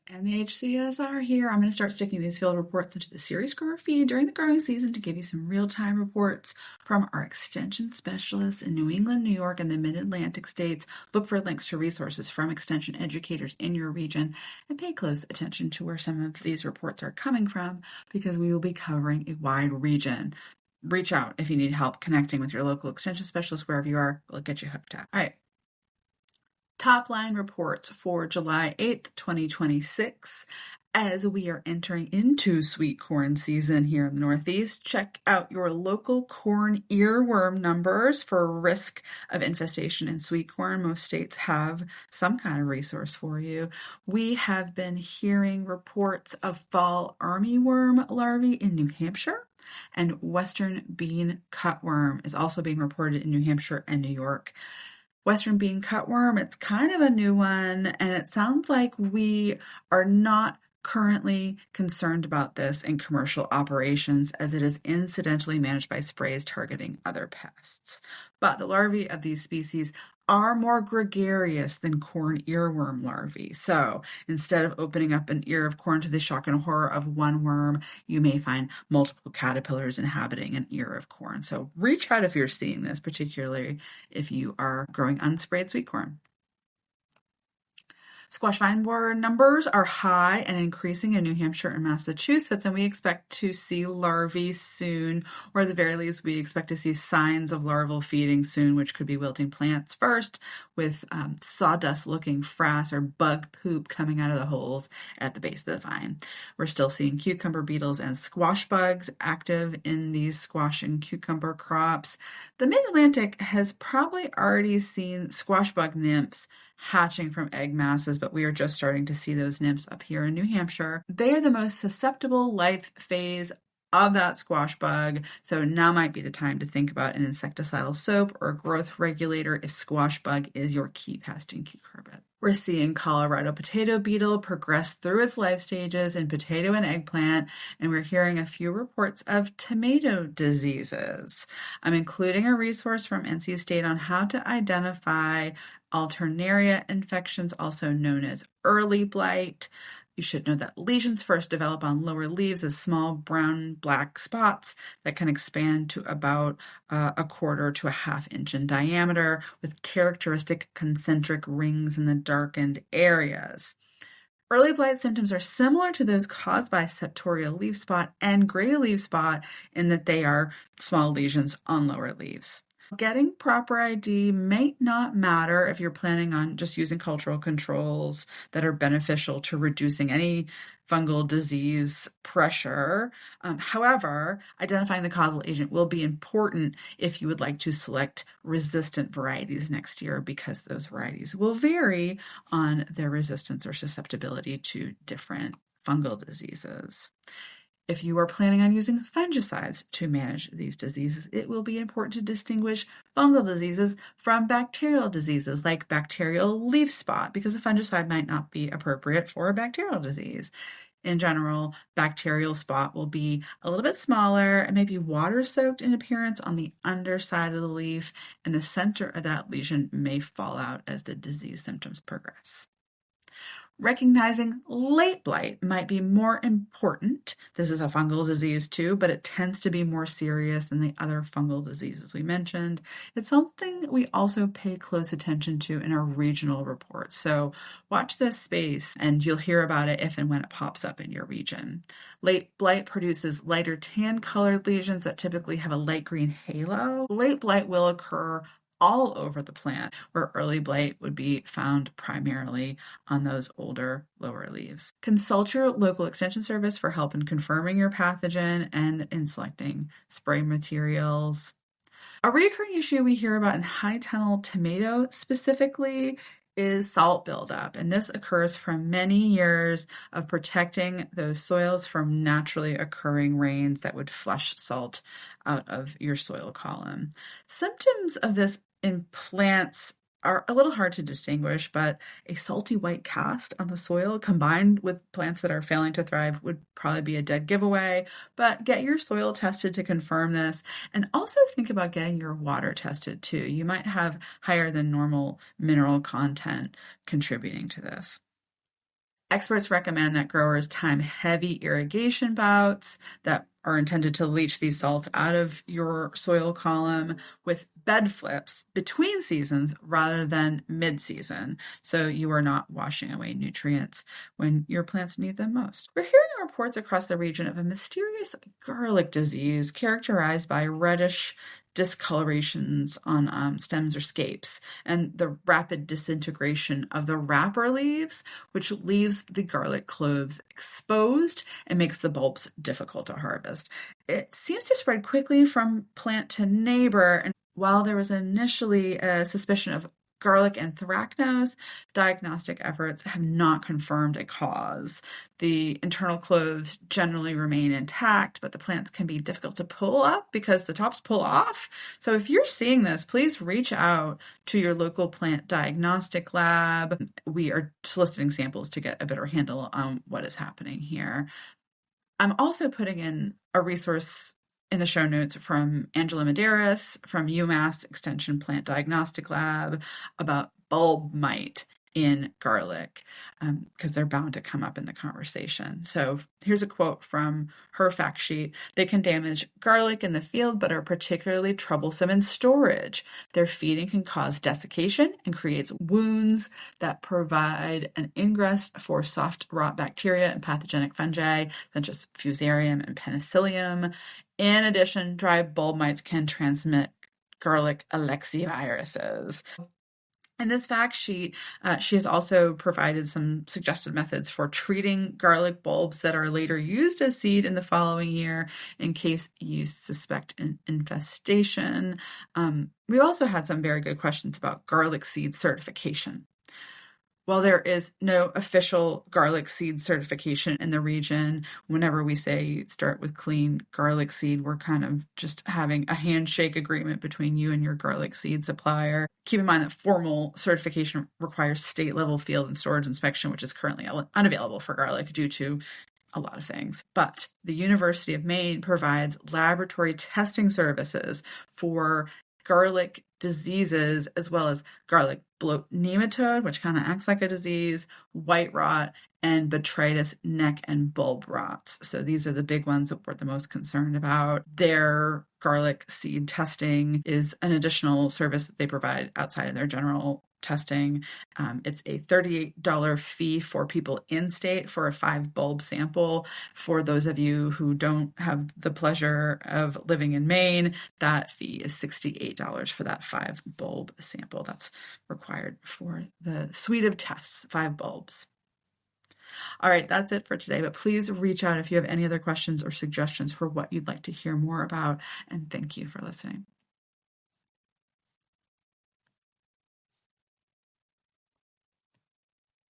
And the HCSR here. I'm going to start sticking these field reports into the Series Grower feed during the growing season to give you some real-time reports from our extension specialists in New England, New York, and the Mid-Atlantic states. Look for links to resources from extension educators in your region and pay close attention to where some of these reports are coming from because we will be covering a wide region. Reach out if you need help connecting with your local extension specialist wherever you are. We'll get you hooked up. All right. Top line reports for July 8th, 2026. As we are entering into sweet corn season here in the Northeast, check out your local corn earworm numbers for risk of infestation in sweet corn. Most states have some kind of resource for you. We have been hearing reports of fall armyworm larvae in New Hampshire, and western bean cutworm is also being reported in New Hampshire and New York. Western bean cutworm, it's kind of a new one, and it sounds like we are not currently concerned about this in commercial operations as it is incidentally managed by sprays targeting other pests. But the larvae of these species are more gregarious than corn earworm larvae. So instead of opening up an ear of corn to the shock and horror of one worm, you may find multiple caterpillars inhabiting an ear of corn. So reach out if you're seeing this, particularly if you are growing unsprayed sweet corn. Squash vine borer numbers are high and increasing in New Hampshire and Massachusetts, and we expect to see larvae soon, or at the very least, we expect to see signs of larval feeding soon, which could be wilting plants first, with sawdust-looking frass or bug poop coming out of the holes at the base of the vine. We're still seeing cucumber beetles and squash bugs active in these squash and cucumber crops. The Mid-Atlantic has probably already seen squash bug nymphs hatching from egg masses, but we are just starting to see those nymphs up here in New Hampshire. They are the most susceptible life phase of that squash bug, so now might be the time to think about an insecticidal soap or a growth regulator if squash bug is your key pest in cucurbitate. We're seeing Colorado potato beetle progress through its life stages in potato and eggplant, and we're hearing a few reports of tomato diseases. I'm including a resource from NC State on how to identify alternaria infections, also known as early blight. You should know that lesions first develop on lower leaves as small brown-black spots that can expand to about a quarter to a half inch in diameter with characteristic concentric rings in the darkened areas. Early blight symptoms are similar to those caused by septorial leaf spot and gray leaf spot in that they are small lesions on lower leaves. Getting proper ID might not matter if you're planning on just using cultural controls that are beneficial to reducing any fungal disease pressure. However, identifying the causal agent will be important if you would like to select resistant varieties next year, because those varieties will vary on their resistance or susceptibility to different fungal diseases. If you are planning on using fungicides to manage these diseases, it will be important to distinguish fungal diseases from bacterial diseases like bacterial leaf spot, because a fungicide might not be appropriate for a bacterial disease. In general, bacterial spot will be a little bit smaller and maybe water-soaked in appearance on the underside of the leaf, and the center of that lesion may fall out as the disease symptoms progress. Recognizing late blight might be more important. This is a fungal disease too, but it tends to be more serious than the other fungal diseases we mentioned. It's something we also pay close attention to in our regional reports. So watch this space and you'll hear about it if and when it pops up in your region. Late blight produces lighter tan colored lesions that typically have a light green halo. Late blight will occur all over the plant, where early blight would be found primarily on those older, lower leaves. Consult your local extension service for help in confirming your pathogen and in selecting spray materials. A recurring issue we hear about in high tunnel tomato specifically is salt buildup, and this occurs from many years of protecting those soils from naturally occurring rains that would flush salt out of your soil column. Symptoms of this in plants are a little hard to distinguish, but a salty white cast on the soil combined with plants that are failing to thrive would probably be a dead giveaway. But get your soil tested to confirm this, and also think about getting your water tested too. You might have higher than normal mineral content contributing to this. Experts recommend that growers time heavy irrigation bouts that are intended to leach these salts out of your soil column with bed flips between seasons rather than mid-season, so you are not washing away nutrients when your plants need them most. We're hearing reports across the region of a mysterious garlic disease characterized by reddish discolorations on stems or scapes, and the rapid disintegration of the wrapper leaves, which leaves the garlic cloves exposed and makes the bulbs difficult to harvest. It seems to spread quickly from plant to neighbor, and while there was initially a suspicion of garlic anthracnose, diagnostic efforts have not confirmed a cause. The internal cloves generally remain intact, but the plants can be difficult to pull up because the tops pull off. So if you're seeing this, please reach out to your local plant diagnostic lab. We are soliciting samples to get a better handle on what is happening here. I'm also putting in a resource in the show notes from Angela Medeiros from UMass Extension Plant Diagnostic Lab about bulb mite in garlic, because they're bound to come up in the conversation. So here's a quote from her fact sheet. They can damage garlic in the field, but are particularly troublesome in storage. Their feeding can cause desiccation and creates wounds that provide an ingress for soft rot bacteria and pathogenic fungi, such as Fusarium and Penicillium. In addition, dry bulb mites can transmit garlic alexiviruses. In this fact sheet, she has also provided some suggested methods for treating garlic bulbs that are later used as seed in the following year in case you suspect an infestation. We also had some very good questions about garlic seed certification. While there is no official garlic seed certification in the region, whenever we say start with clean garlic seed, we're kind of just having a handshake agreement between you and your garlic seed supplier. Keep in mind that formal certification requires state-level field and storage inspection, which is currently unavailable for garlic due to a lot of things. But the University of Maine provides laboratory testing services for garlic diseases, as well as garlic bloat nematode, which kind of acts like a disease, white rot, and botrytis neck and bulb rots. So these are the big ones that we're the most concerned about. Their garlic seed testing is an additional service that they provide outside of their general testing. It's a $38 fee for people in state for a 5-bulb sample. For those of you who don't have the pleasure of living in Maine, that fee is $68 for that 5-bulb sample. That's required for the suite of tests, 5 bulbs. All right, that's it for today, but please reach out if you have any other questions or suggestions for what you'd like to hear more about, and thank you for listening.